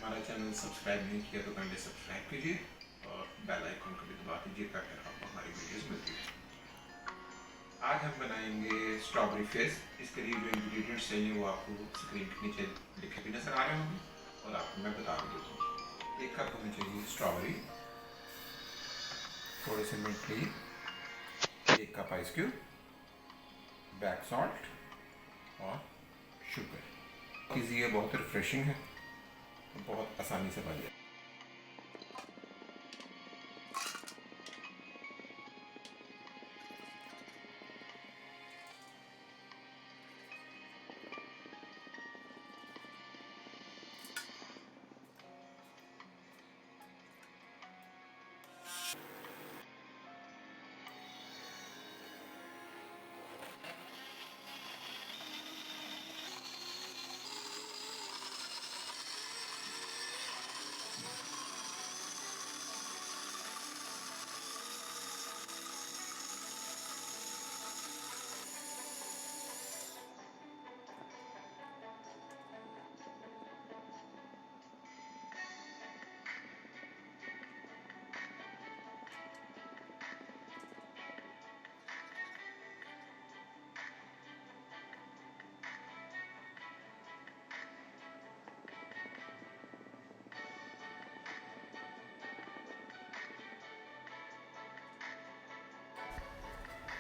हमारा channel subscribe नहीं किया तो काइंडली सब्सक्राइब कीजिए और बेल आइकन को भी दबा दीजिए ताकि आपको हमारी वीडियोस मिलती रहे। आज हम बनाएंगे स्ट्रॉबेरी फिज़। इसके लिए जो इंग्रेडिएंट्स चाहिए वो आपको स्क्रीन के नीचे लिखे भी नज़र आ रहे होंगे और आपको मैं बता भी देता हूँ। 1 कप हमें चाहिए स्ट्रॉबेरी, थोड़े से मिल्क ली, 1 cup ice cube, black salt और शुगर। ईजी है, बहुत रिफ्रेशिंग है, तो बहुत आसानी से बन जाए।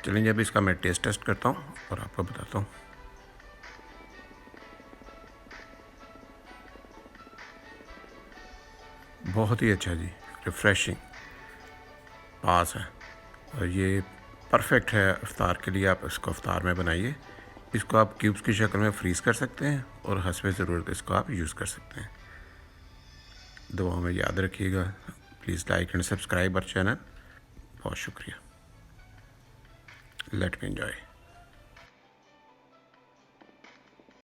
चलिए अब इसका मैं टेस्ट करता हूँ और आपको बताता हूँ। बहुत ही अच्छा जी, रिफ़्रेशिंग, पास है और ये परफेक्ट है इफ़्तार के लिए। आप इसको इफ़्तार में बनाइए। इसको आप क्यूब्स की शक्ल में फ्रीज़ कर सकते हैं और हस्बे ज़रूरत इसको आप यूज़ कर सकते हैं। दुआओं में याद रखिएगा। Please like and subscribe our channel. बहुत शुक्रिया। Let me enjoy.